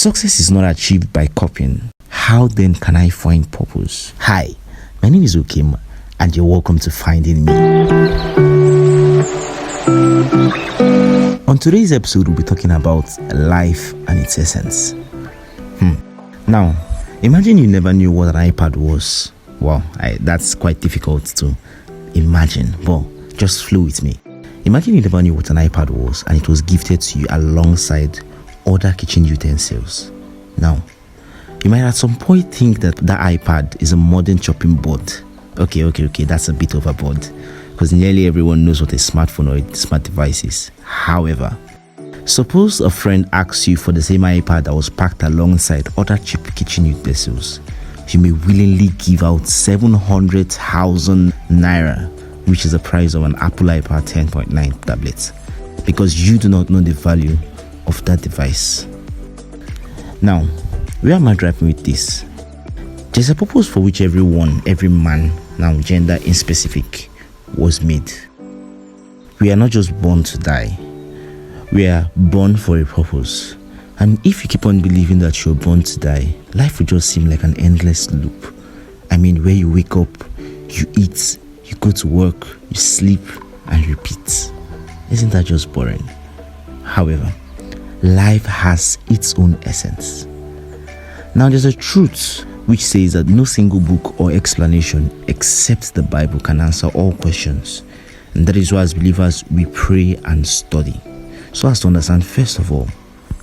Success is not achieved by copying. How then can I find purpose? Hi, my name is Okim, and you're welcome to Finding Me. On today's episode, we'll be talking about life and its essence. Now, imagine you never knew what an iPad was. Wow, that's quite difficult to imagine, but just flow with me. Imagine you never knew what an iPad was and it was gifted to you alongside other kitchen utensils. Now, you might at some point think that iPad is a modern chopping board. Okay, that's a bit overboard because nearly everyone knows what a smartphone or a smart device is. However, suppose a friend asks you for the same iPad that was packed alongside other cheap kitchen utensils. You may willingly give out 700,000 naira, which is the price of an Apple iPad 10.9 tablet, because you do not know the value of that device. Now, where am I driving with this? There's a purpose for which every man, now gender in specific, was made. We are not just born to die. We are born for a purpose. And if you keep on believing that you're born to die, life will just seem like an endless loop. I mean, where you wake up, you eat, you go to work, you sleep, and repeat. Isn't that just boring? However, life has its own essence. Now, there's a truth which says that no single book or explanation except the Bible can answer all questions. And that is why as believers we pray and study, so as to understand first of all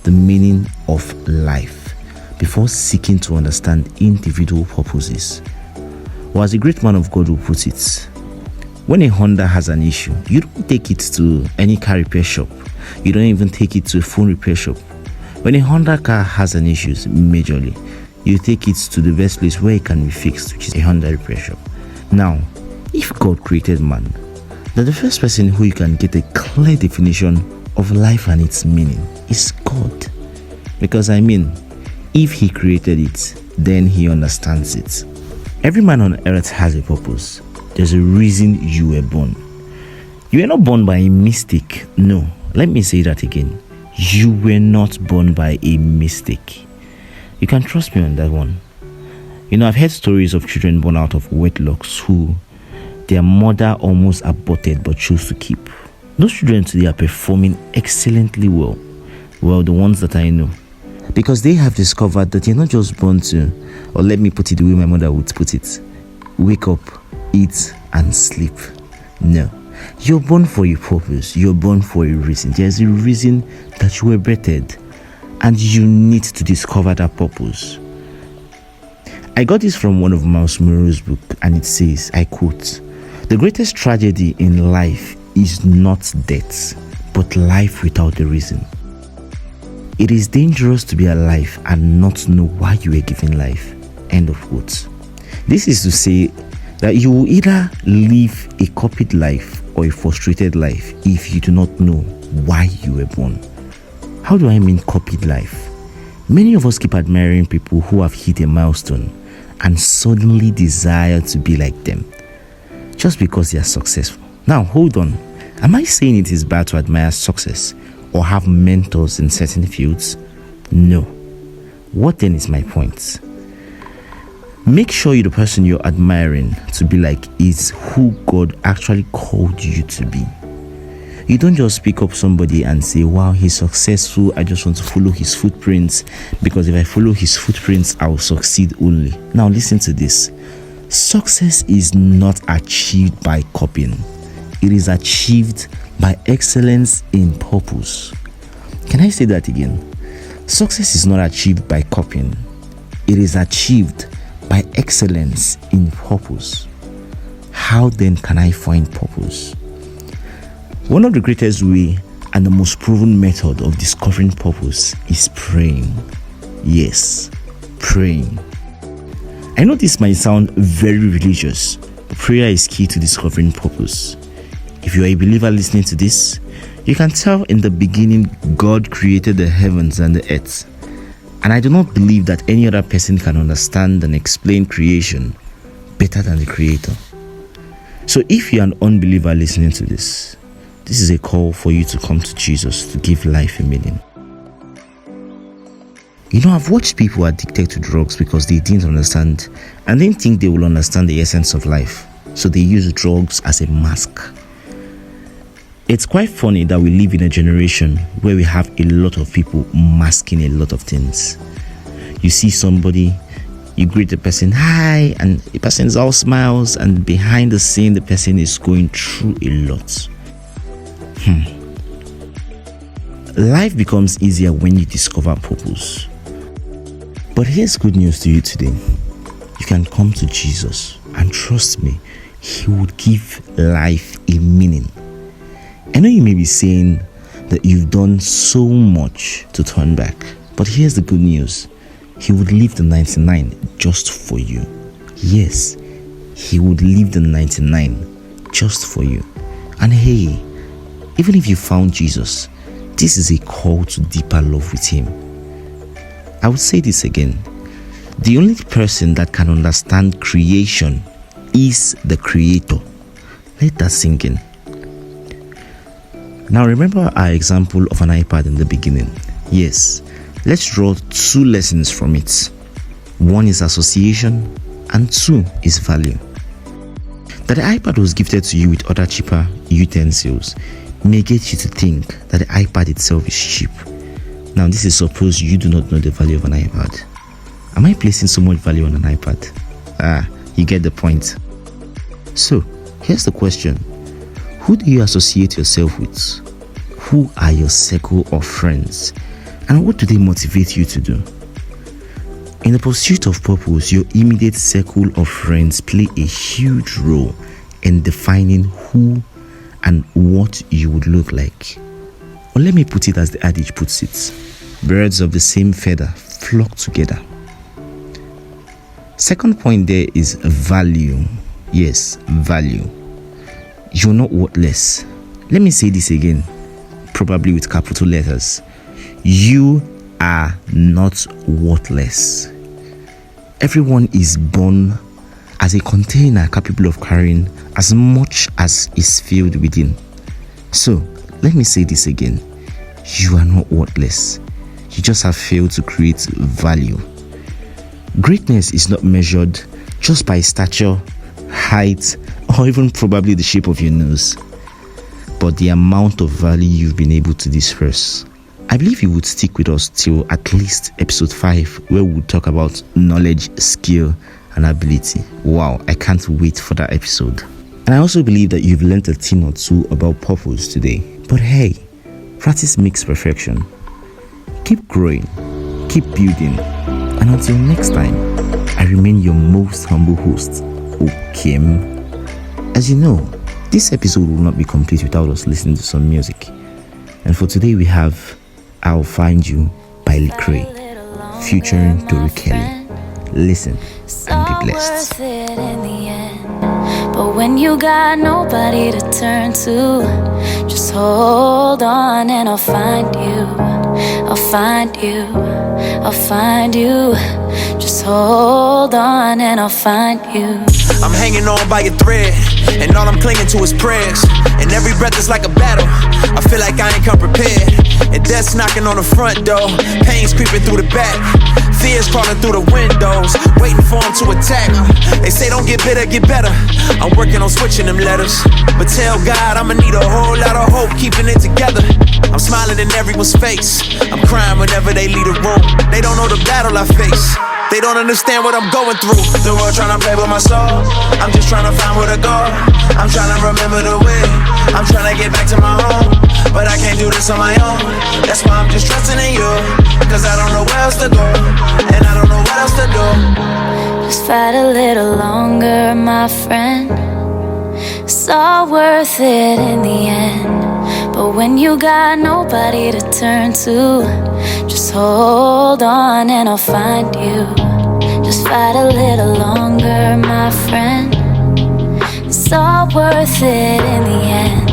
the meaning of life before seeking to understand individual purposes. Or as a great man of God will put it, when a Honda has an issue, you don't take it to any car repair shop. You don't even take it to a phone repair shop. When a Honda car has an issue majorly, you take it to the best place where it can be fixed, which is a Honda repair shop. Now, if God created man, then the first person who you can get a clear definition of life and its meaning is God. Because if he created it, then he understands it. Every man on earth has a purpose. There's a reason you were born. You were not born by a mistake. No, let me say that again. You were not born by a mistake. You can trust me on that one. I've heard stories of children born out of wedlocks who their mother almost aborted but chose to keep. Those children today are performing excellently well. Well, the ones that I know. Because they have discovered that you're not just born to, or let me put it the way my mother would put it, wake up, eat, and sleep. No. You're born for a purpose. You're born for a reason. There's a reason that you were birthed, and you need to discover that purpose. I got this from one of Miles Monroe's book, and it says, I quote, "The greatest tragedy in life is not death, but life without a reason. It is dangerous to be alive and not know why you were given life." End of quote. This is to say that you will either live a copied life or a frustrated life if you do not know why you were born. How do I mean copied life? Many of us keep admiring people who have hit a milestone and suddenly desire to be like them just because they are successful. Now, hold on. Am I saying it is bad to admire success or have mentors in certain fields? No. What then is my point? Make sure the person you're admiring to be like is who God actually called you to be. You don't just pick up somebody and say, wow, he's successful, I just want to follow his footprints, because if I follow his footprints, I will succeed only. Now listen to this. Success is not achieved by copying. It is achieved by excellence in purpose. Can I say that again? Success is not achieved by copying. It is achieved by excellence in purpose. How then can I find purpose? One of the greatest way and the most proven method of discovering purpose is praying. Yes, praying. I know this might sound very religious, but prayer is key to discovering purpose. If you are a believer listening to this, you can tell in the beginning God created the heavens and the earth. And I do not believe that any other person can understand and explain creation better than the Creator. So if you're an unbeliever listening to this, this is a call for you to come to Jesus to give life a meaning. You know, I've watched people addicted to drugs because they didn't understand and didn't think they will understand the essence of life. So they use drugs as a mask. It's quite funny that we live in a generation where we have a lot of people masking a lot of things. You see somebody, you greet the person, hi, and the person is all smiles, and behind the scene, the person is going through a lot. Life becomes easier when you discover purpose. But here's good news to you today. You can come to Jesus, and trust me, He would give life a meaning. I know you may be saying that you've done so much to turn back, but here's the good news. He would leave the 99 just for you. Yes, He would leave the 99 just for you. And hey, even if you found Jesus, this is a call to deeper love with Him. I would say this again. The only person that can understand creation is the Creator. Let that sink in. Now remember our example of an iPad in the beginning. Yes, let's draw two lessons from it. One is association and two is value. That the iPad was gifted to you with other cheaper utensils may get you to think that the iPad itself is cheap. Now this is suppose you do not know the value of an iPad. Am I placing so much value on an iPad? You get the point. So here's the question. Who do you associate yourself with? Who are your circle of friends? And what do they motivate you to do? In the pursuit of purpose, your immediate circle of friends play a huge role in defining who and what you would look like. Or let me put it as the adage puts it. Birds of the same feather flock together. Second point there is value. Yes, value. You're not worthless. Let me say this again, probably with capital letters. You are not worthless. Everyone is born as a container capable of carrying as much as is filled within. So, let me say this again. You are not worthless. You just have failed to create value. Greatness is not measured just by stature, height, or even probably the shape of your nose, but the amount of value you've been able to disperse. I believe you would stick with us till at least episode 5, where we'll talk about knowledge, skill, and ability. Wow, I can't wait for that episode. And I also believe that you've learned a thing or two about purpose today. But hey, practice makes perfection. Keep growing, keep building, and until next time, I remain your most humble host, Okim. As you know, this episode will not be complete without us listening to some music. And for today we have I'll Find You by Lecrae, featuring Tori Kelly. Listen and be blessed. But when you got nobody to turn to, just hold on and I'll find you. I'll find you. I'll find you. Just hold on and I'll find you. I'm hanging on by a thread, and all I'm clinging to is prayers. And every breath is like a battle. I feel like I ain't come prepared. And death's knocking on the front door. Pain's creeping through the back. Fears crawling through the windows, waiting for them to attack. They say don't get bitter, get better. I'm working on switching them letters, but tell God I'ma need a whole lot of hope keeping it together. I'm smiling in everyone's face. I'm crying whenever they leave the room. They don't know the battle I face. They don't understand what I'm going through. The world trying to play with my soul. I'm just trying to find where to go. I'm trying to remember the way. I'm trying to get back to my home, but I can't do this on my own. That's why I'm just trusting in you, cause I don't know where else to go, and I don't know what else to do. Just fight a little longer, my friend. It's all worth it in the end. But when you got nobody to turn to, just hold on and I'll find you. Just fight a little longer, my friend. It's all worth it in the end.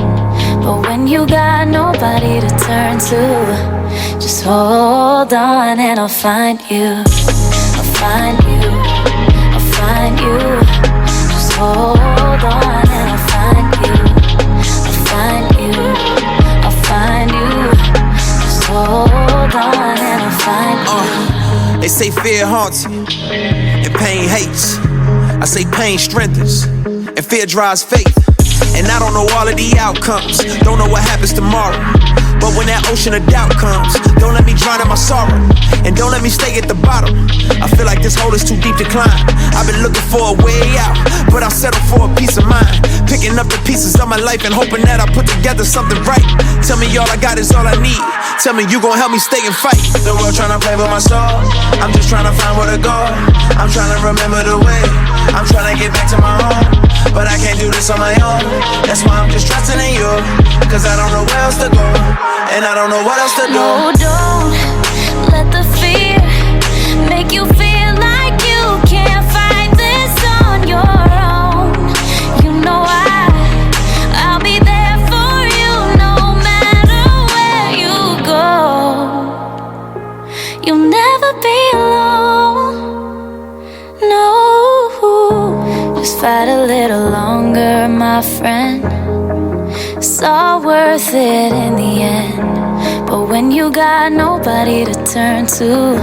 But when you got nobody to turn to, just hold on and I'll find you. I'll find you. I'll find you. Just hold on and I'll find you. I'll find you. I'll find you. Just hold on and I'll find you. They say fear haunts you and pain hates. I say pain strengthens and fear drives faith. And I don't know all of the outcomes, don't know what happens tomorrow. But when that ocean of doubt comes, don't let me drown in my sorrow, and don't let me stay at the bottom. I feel like this hole is too deep to climb. I've been looking for a way out, but I'll settle for a peace of mind. Picking up the pieces of my life and hoping that I put together something right. Tell me all I got is all I need. Tell me you gon' help me stay and fight. The world tryna play with my soul, I'm just tryna find where to go. I'm tryna remember the way, I'm tryna get back to my home. But I can't do this on my own. That's why I'm just trusting in you, cause I don't know where else to go, and I don't know what else to do. No, don't let the fear make you feel like you can't fight this on your own. You know I'll be there for you no matter where you go. You'll never be alone. No, just fight a little longer, my friend. It's all worth it in the end. But when you got nobody to turn to,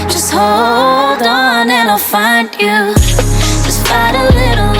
just hold on and I'll find you. Just fight a little